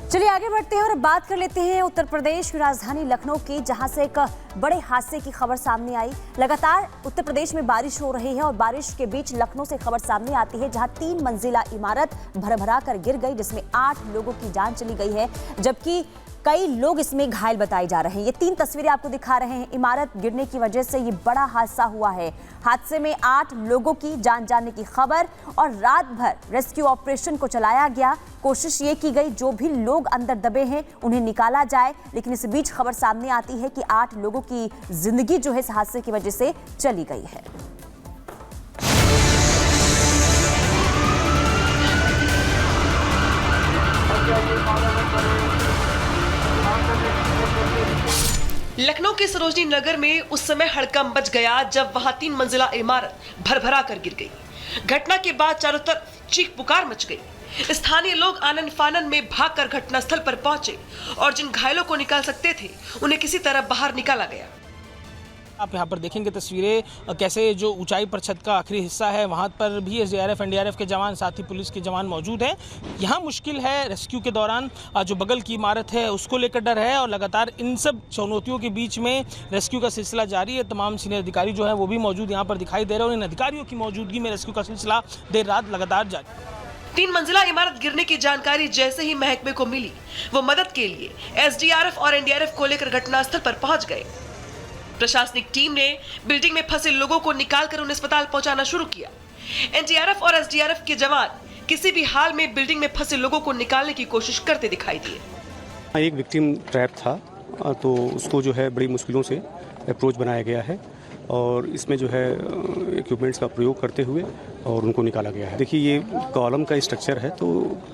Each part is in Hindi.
चलिए आगे बढ़ते हैं और बात कर लेते हैं उत्तर प्रदेश की राजधानी लखनऊ की, जहां से एक बड़े हादसे की खबर सामने आई। लगातार उत्तर प्रदेश में बारिश हो रही है और बारिश के बीच लखनऊ से खबर सामने आती है जहां 3 मंजिला इमारत भरभरा कर गिर गई, जिसमें 8 लोगों की जान चली गई है, जबकि कई लोग इसमें घायल बताए जा रहे हैं। ये 3 तस्वीरें आपको दिखा रहे हैं। इमारत गिरने की वजह से ये बड़ा हादसा हुआ है। हादसे में 8 लोगों की जान जाने की खबर और रात भर रेस्क्यू ऑपरेशन को चलाया गया। कोशिश ये की गई जो भी लोग अंदर दबे हैं उन्हें निकाला जाए, लेकिन इस बीच खबर सामने आती है कि 8 लोगों की जिंदगी जो है इस हादसे की वजह से चली गई है। लखनऊ के सरोजनी नगर में उस समय हड़कंप मच गया जब वहां 3 मंजिला इमारत भरभरा कर गिर गई। घटना के बाद चारों तरफ चीख पुकार मच गई। स्थानीय लोग आनन फानन में भागकर घटनास्थल पर पहुंचे और जिन घायलों को निकाल सकते थे उन्हें किसी तरह बाहर निकाला गया। आप यहाँ पर देखेंगे तस्वीरें कैसे जो ऊंचाई पर छत का आखिरी हिस्सा है वहाँ पर भी एसडीआरएफ एनडीआरएफ के जवान साथ ही पुलिस के जवान मौजूद हैं। यहाँ मुश्किल है रेस्क्यू के दौरान, जो बगल की इमारत है उसको लेकर डर है और लगातार इन सब चुनौतियों के बीच में रेस्क्यू का सिलसिला जारी है। तमाम सीनियर अधिकारी जो है वो भी मौजूद यहाँ पर दिखाई दे रहे हैं और इन अधिकारियों की मौजूदगी में रेस्क्यू का सिलसिला देर रात लगातार जारी। 3 मंजिला इमारत गिरने की जानकारी जैसे ही महकमे को मिली, वो मदद के लिए एसडीआरएफ और एनडीआरएफ को लेकर घटनास्थल पर पहुंच गए। प्रशासनिक टीम ने बिल्डिंग में फंसे लोगों को निकालकर उन्हें अस्पताल पहुंचाना शुरू किया। एनडीआरएफ और एसडीआरएफ के जवान किसी भी हाल में बिल्डिंग में फंसे लोगों को निकालने की कोशिश करते दिखाई दिए। एक विक्टिम ट्रैप था, तो उसको जो है बड़ी मुश्किलों से अप्रोच बनाया गया है और इसमें जो है इक्विपमेंट्स का प्रयोग करते हुए और उनको निकाला गया है। देखिए ये कॉलम का स्ट्रक्चर है तो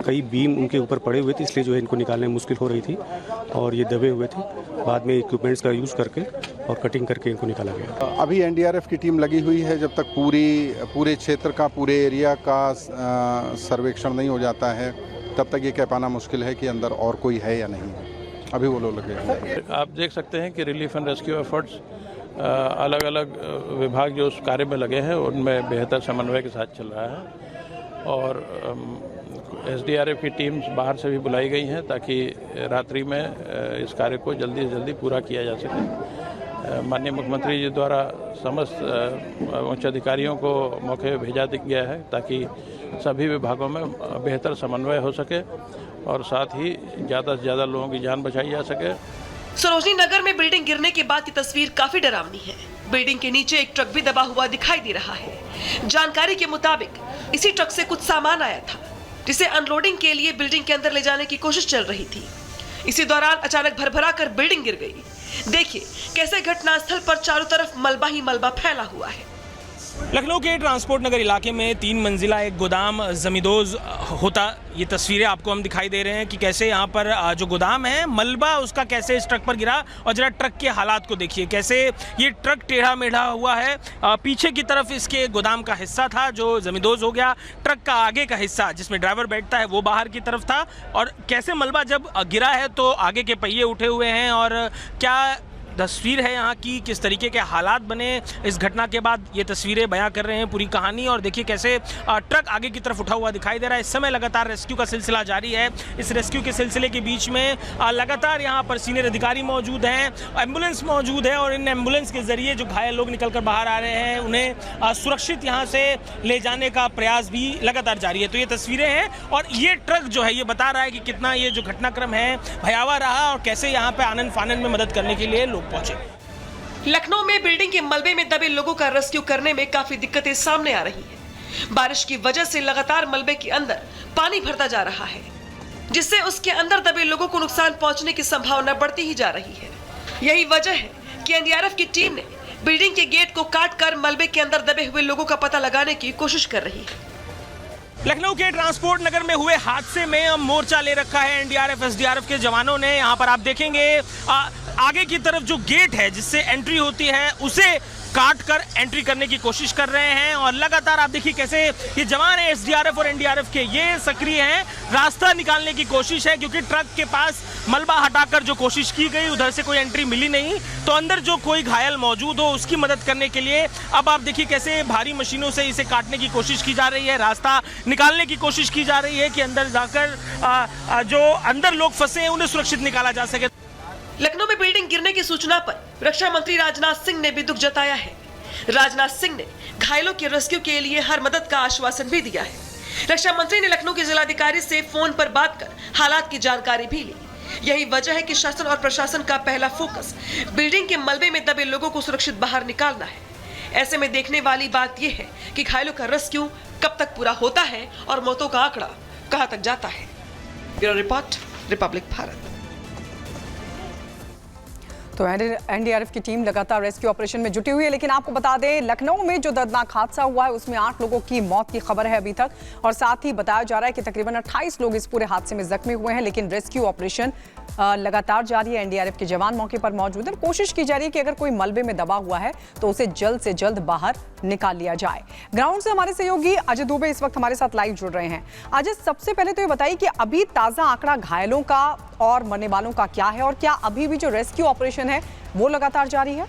कई बीम उनके ऊपर पड़े हुए थे, इसलिए जो है इनको निकालने में मुश्किल हो रही थी और ये दबे हुए थे। बाद में इक्विपमेंट्स का यूज़ करके और कटिंग करके इनको निकाला गया। अभी एनडीआरएफ की टीम लगी हुई है। जब तक पूरे क्षेत्र का, पूरे एरिया का सर्वेक्षण नहीं हो जाता है तब तक ये कह पाना मुश्किल है कि अंदर और कोई है या नहीं है। अभी वो लोग लगे हैं। आप देख सकते हैं कि रिलीफ एंड रेस्क्यू एफर्ट्स अलग अलग विभाग जो उस कार्य में लगे हैं उनमें बेहतर समन्वय के साथ चल रहा है और एसडीआरएफ की टीम्स बाहर से भी बुलाई गई हैं ताकि रात्रि में इस कार्य को जल्दी से जल्दी पूरा किया जा सके। माननीय मुख्यमंत्री जी द्वारा समस्त उच्च अधिकारियों को मौके पर भेजा गया है ताकि सभी विभागों में बेहतर समन्वय हो सके और साथ ही ज़्यादा से ज़्यादा लोगों की जान बचाई जा सके। सरोजनी नगर में बिल्डिंग गिरने के बाद की तस्वीर काफी डरावनी है। बिल्डिंग के नीचे एक ट्रक भी दबा हुआ दिखाई दे रहा है। जानकारी के मुताबिक इसी ट्रक से कुछ सामान आया था जिसे अनलोडिंग के लिए बिल्डिंग के अंदर ले जाने की कोशिश चल रही थी। इसी दौरान अचानक भरभरा कर बिल्डिंग गिर गई। देखिए कैसे घटनास्थल पर चारों तरफ मलबा ही मलबा फैला हुआ है। लखनऊ के ट्रांसपोर्ट नगर इलाके में 3 मंजिला एक गोदाम जमींदोज होता, ये तस्वीरें आपको हम दिखाई दे रहे हैं कि कैसे यहाँ पर जो गोदाम है मलबा उसका कैसे इस ट्रक पर गिरा और जरा ट्रक के हालात को देखिए कैसे ये ट्रक टेढ़ा मेढ़ा हुआ है। पीछे की तरफ इसके गोदाम का हिस्सा था जो जमींदोज हो गया। ट्रक का आगे का हिस्सा जिसमें ड्राइवर बैठता है वो बाहर की तरफ था और कैसे मलबा जब गिरा है तो आगे के पहिए उठे हुए हैं और क्या तस्वीर है यहाँ की, किस तरीके के हालात बने इस घटना के बाद, ये तस्वीरें बयां कर रहे हैं पूरी कहानी। और देखिए कैसे ट्रक आगे की तरफ उठा हुआ दिखाई दे रहा है। इस समय लगातार रेस्क्यू का सिलसिला जारी है। इस रेस्क्यू के सिलसिले के बीच में लगातार यहाँ पर सीनियर अधिकारी मौजूद हैं, एम्बुलेंस मौजूद है और इन एम्बुलेंस के जरिए जो घायल लोग निकल कर बाहर आ रहे हैं उन्हें सुरक्षित यहाँ से ले जाने का प्रयास भी लगातार जारी है। तो ये तस्वीरें हैं और ये ट्रक जो है ये बता रहा है कि कितना ये जो घटनाक्रम है भयावह रहा और कैसे यहाँ पे आनन फानन में मदद करने के लिए पहुंचे। लखनऊ में बिल्डिंग के मलबे में दबे लोगों का रेस्क्यू करने में काफी दिक्कतें सामने आ रही हैं। बारिश की वजह से लगातार मलबे के अंदर पानी भरता जा रहा है, जिससे उसके अंदर दबे लोगों को नुकसान पहुंचने की संभावना बढ़ती ही जा रही है। यही वजह है कि एनडीआरएफ की टीम ने बिल्डिंग के गेट को काटकर मलबे के अंदर दबे हुए लोगों का पता लगाने की कोशिश कर रही है। लखनऊ के ट्रांसपोर्ट नगर में हुए हादसे में मोर्चा ले रखा है एनडीआरएफ एसडीआरएफ के जवानों ने। यहाँ पर आप देखेंगे आगे की तरफ जो गेट है जिससे एंट्री होती है उसे काट कर एंट्री करने की कोशिश कर रहे हैं। और लगातार आप देखिए कैसे ये जवान है एसडीआरएफ और एनडीआरएफ के, ये सक्रिय हैं, रास्ता निकालने की कोशिश है क्योंकि ट्रक के पास मलबा हटाकर जो कोशिश की गई उधर से कोई एंट्री मिली नहीं, तो अंदर जो कोई घायल मौजूद हो उसकी मदद करने के लिए अब आप देखिए कैसे भारी मशीनों से इसे काटने की कोशिश की जा रही है, रास्ता निकालने की कोशिश की जा रही है कि अंदर जाकर जो अंदर लोग फंसे हैं उन्हें सुरक्षित निकाला जा सके। लखनऊ में बिल्डिंग गिरने की सूचना पर रक्षा मंत्री राजनाथ सिंह ने भी दुख जताया है। राजनाथ सिंह ने घायलों के रेस्क्यू के लिए हर मदद का आश्वासन भी दिया है। रक्षा मंत्री ने लखनऊ के जिलाधिकारी से फोन पर बात कर हालात की जानकारी भी ली। यही वजह है कि शासन और प्रशासन का पहला फोकस बिल्डिंग के मलबे में दबे लोगों को सुरक्षित बाहर निकालना है। ऐसे में देखने वाली बात यह है कि घायलों का रेस्क्यू कब तक पूरा होता है और मौतों का आंकड़ा कहां तक जाता है। Bureau report, Republic Bharat. तो एनडीआरएफ की टीम लगातार रेस्क्यू ऑपरेशन में जुटी हुई है, लेकिन आपको बता दें लखनऊ में जो दर्दनाक हादसा हुआ है उसमें 8 लोगों की मौत की खबर है अभी तक, और साथ ही बताया जा रहा है कि तकरीबन 28 लोग इस पूरे हादसे में जख्मी हुए हैं। लेकिन रेस्क्यू ऑपरेशन लगातार जारी है। एनडीआरएफ के जवान मौके पर मौजूद हैं। कोशिश की जा रही है कि अगर कोई मलबे में दबा हुआ है तो उसे जल्द से जल्द बाहर निकाल लिया जाए। ग्राउंड से हमारे सहयोगी अजय दुबे इस वक्त हमारे साथ लाइव जुड़ रहे हैं। अजय, सबसे पहले तो ये बताइए कि अभी ताजा आंकड़ा घायलों का और मरने वालों का क्या है, और क्या अभी भी जो रेस्क्यू ऑपरेशन है वो लगातार जारी है?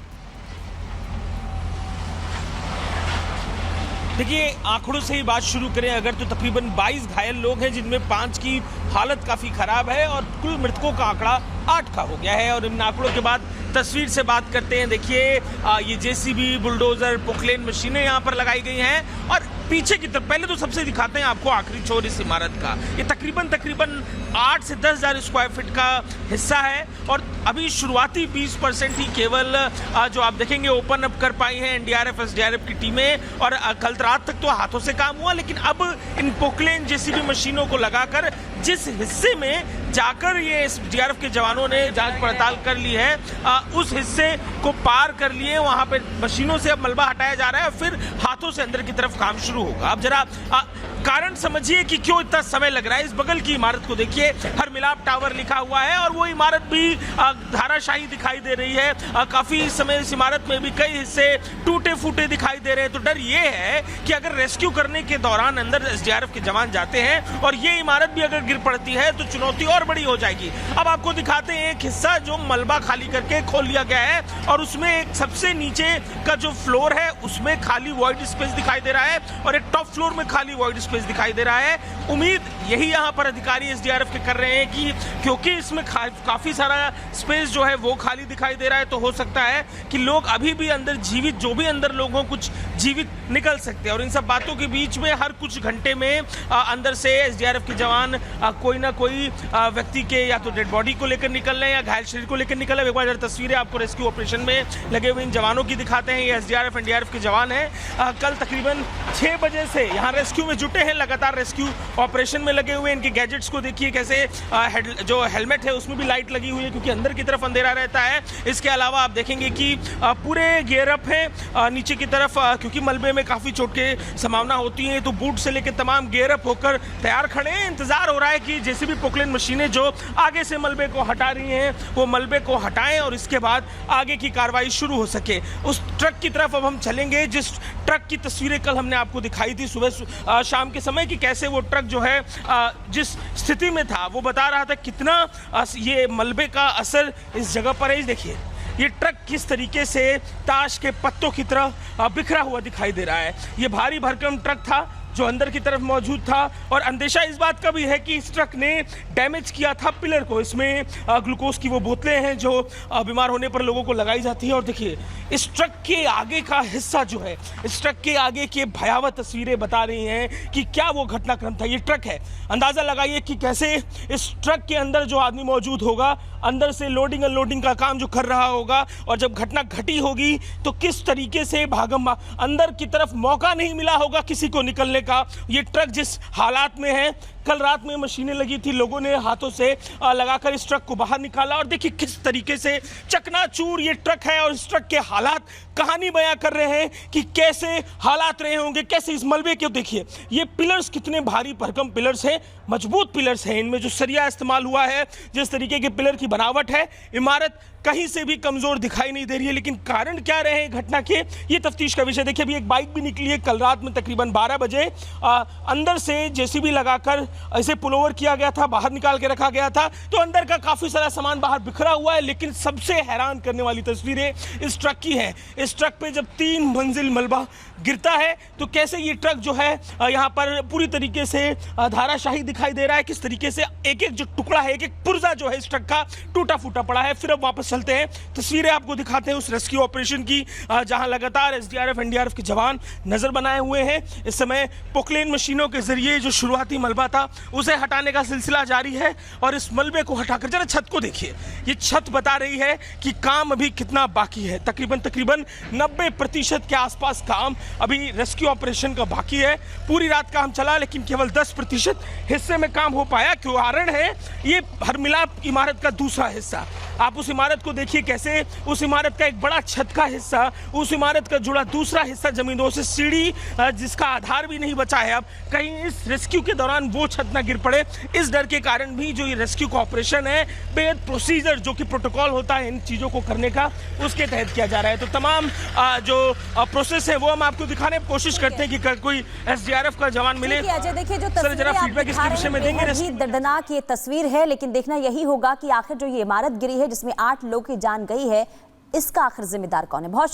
देखिए, आंकड़ों से ही बात शुरू करें अगर तो तकरीबन 22 घायल लोग हैं जिनमें 5 की हालत काफी खराब है और कुल मृतकों का आंकड़ा 8 का हो गया है। और इन आंकड़ों के बाद तस्वीर से बात करते हैं। देखिए ये जेसीबी, बुलडोजर, पोकलेन मशीनें यहाँ पर लगाई गई हैं और पीछे की तरफ पहले तो सबसे दिखाते हैं आपको आखिरी छोर इस इमारत का। ये तकरीबन 8 से 10,000 स्क्वायर फीट का हिस्सा है और अभी शुरुआती 20% ही केवल जो आप देखेंगे ओपन अप कर पाई हैं एनडीआरएफ एसडीआरएफ की टीमें। और कल रात तक तो हाथों से काम हुआ, लेकिन अब इन पोकलेन जेसीबी मशीनों को लगाकर जिस हिस्से में जाकर ये एसडीआरएफ के जवानों ने जांच पड़ताल कर ली है उस हिस्से को पार कर लिए, वहां पे मशीनों से अब मलबा हटाया जा रहा है और फिर हाथों से अंदर की तरफ काम शुरू होगा। अब जरा कारण समझिए कि क्यों इतना समय लग रहा है। इस बगल की इमारत को देखिए, हर मिलाप टावर लिखा हुआ है और वो इमारत भी धाराशाही दिखाई दे रही है। काफी समय इस इमारत में भी कई हिस्से टूटे फूटे दिखाई दे रहे हैं। तो डर ये है कि अगर रेस्क्यू करने के दौरान अंदर एसडीआरएफ के जवान जाते हैं और ये इमारत भी अगर गिर पड़ती है तो चुनौती और बड़ी हो जाएगी। अब आपको दिखाते हैं एक हिस्सा जो मलबा खाली करके खोल लिया गया है और उसमें एक सबसे नीचे का जो फ्लोर है उसमें खाली वॉइड स्पेस दिखाई दे रहा है और एक टॉप फ्लोर में खाली वॉइड स्पेस दिखाई दे रहा है। उम्मीद यही यहाँ पर अधिकारी एसडीआरएफ के कर रहे हैं कि क्योंकि इसमें काफी सारा स्पेस जो है वो खाली दिखाई दे रहा है तो हो सकता है कि लोग अभी भी अंदर जीवित, जो भी अंदर लोग हों, कुछ जीवित निकल सकते हैं। और इन सब बातों के बीच में हर कुछ घंटे में अंदर से एसडीआरएफ के जवान कोई ना कोई व्यक्ति के या तो डेड बॉडी को लेकर निकल रहे हैं या घायल शरीर को लेकर निकल रहे हैं। एक बार तस्वीरें आपको रेस्क्यू ऑपरेशन में लगे हुए इन जवानों की दिखाते हैं। ये एसडीआरएफ एनडीआरएफ के जवान हैं। कल तकरीबन 6 बजे से यहाँ रेस्क्यू में जुटे हैं, लगातार रेस्क्यू ऑपरेशन में लगे हुए। इनके गैजेट्स को देखिए कैसे जो हेलमेट है उसमें भी लाइट लगी हुई है क्योंकि अंदर की तरफ अंधेरा रहता है। इसके अलावा आप देखेंगे कि पूरे गियर अप है नीचे की तरफ क्योंकि मलबे में काफी चोट के संभावना होती है, तो बूट से लेकर तमाम गियर अप होकर तैयार खड़े हैं। इंतजार हो रहा है कि जैसे भी पोकलेन मशीनें जो आगे से मलबे को हटा रही हैं वो मलबे को हटाएं और इसके बाद आगे की कार्रवाई शुरू हो सके। उस ट्रक की तरफ अब हम चलेंगे जिस ट्रक की तस्वीरें कल हमने आपको दिखाई थी सुबह शाम के समय कि कैसे वो ट्रक जो है जिस स्थिति में था वो बता रहा था कितना ये मलबे का असर इस जगह पर है। देखिए ये ट्रक किस तरीके से ताश के पत्तों की तरह बिखरा हुआ दिखाई दे रहा है। ये भारी भरकम ट्रक था जो अंदर की तरफ मौजूद था और अंदेशा इस बात का भी है कि इस ट्रक ने डैमेज किया था पिलर को। इसमें ग्लूकोज की वो बोतलें हैं जो बीमार होने पर लोगों को लगाई जाती है। और देखिए इस ट्रक के आगे का हिस्सा जो है, इस ट्रक के आगे की भयावह तस्वीरें बता रही हैं कि क्या वो घटनाक्रम था। ये ट्रक है, अंदाजा लगाइए कि कैसे इस ट्रक के अंदर जो आदमी मौजूद होगा अंदर से लोडिंग अनलोडिंग का काम जो कर रहा होगा और जब घटना घटी होगी तो किस तरीके से भागम अंदर की तरफ मौका नहीं मिला होगा किसी को निकलने का। ये ट्रक जिस हालात में है कल रात में मशीनें लगी थी, लोगों ने हाथों से लगाकर इस ट्रक को बाहर निकाला और देखिए किस तरीके से चकनाचूर ये ट्रक है और इस ट्रक के हालात कहानी बयां कर रहे हैं कि कैसे हालात रहे होंगे, कैसे इस मलबे के। देखिए ये पिलर्स कितने भारी भरकम पिलर्स हैं, मजबूत पिलर्स हैं, इनमें जो सरिया इस्तेमाल हुआ है, जिस तरीके के पिलर की बनावट है, इमारत कहीं से भी कमजोर दिखाई नहीं दे रही है। लेकिन कारण क्या रहे हैं घटना के, ये तफ्तीश का विषय। देखिए अभी एक बाइक भी निकली है कल रात में तकरीबन 12 बजे, अंदर से जेसीबी लगाकर ऐसे पुलोवर किया गया था, बाहर निकाल के रखा गया था, तो अंदर का काफी सारा सामान बाहर बिखरा हुआ है। लेकिन सबसे हैरान करने वाली तस्वीरें इस ट्रक की है। इस ट्रक पे जब 3 मंजिल मलबा गिरता है तो कैसे ये ट्रक जो है यहाँ पर पूरी तरीके से धाराशाही दिखाई दे रहा है, किस तरीके से एक एक जो टुकड़ा है, एक एक पुर्जा जो है इस ट्रक का टूटा फूटा पड़ा है। फिर अब वापस चलते हैं, तस्वीरें आपको दिखाते हैं उस रेस्क्यू ऑपरेशन की, जहां लगातार एसडीआरएफ एनडीआरएफ के जवान नजर बनाए हुए हैं। इस समय पोकलेन मशीनों के जरिए जो शुरुआती मलबा था उसे हटाने का सिलसिला जारी है और इस मलबे को हटाकर जरा छत को देखिए, ये छत बता रही है कि काम अभी कितना बाकी है। तकरीबन 90% के आसपास काम अभी रेस्क्यू ऑपरेशन का बाकी है। पूरी रात काम चला लेकिन केवल 10% हिस्से में काम हो पाया। क्यों? कारण है ये हरमिलाप इमारत का दूसरा हिस्सा। आप उस इमारत को देखिए कैसे उस इमारत का एक बड़ा छत का हिस्सा, उस इमारत का जुड़ा दूसरा हिस्सा जमीनों से, सीढ़ी जिसका आधार भी नहीं बचा है, अब कहीं इस रेस्क्यू के दौरान वो छत ना गिर पड़े, इस डर के कारण भी जो ये रेस्क्यू का ऑपरेशन है, बेहद प्रोसीजर जो कि प्रोटोकॉल होता है इन चीज़ों को करने का, उसके तहत किया जा रहा है। तो तमाम जो प्रोसेस है वो हम आपको दिखाने की कोशिश करते हैं कि कोई एसडीआरएफ का जवान मिले। अजय देखिए जो सर जरा फीडबैक इसके विषय में देंगे। दर्दनाक ये तस्वीर है, लेकिन देखना यही होगा कि आखिर जो ये इमारत गिरी है जिसमें 8 लोगों की जान गई है, इसका आखिर जिम्मेदार कौन है। बहुत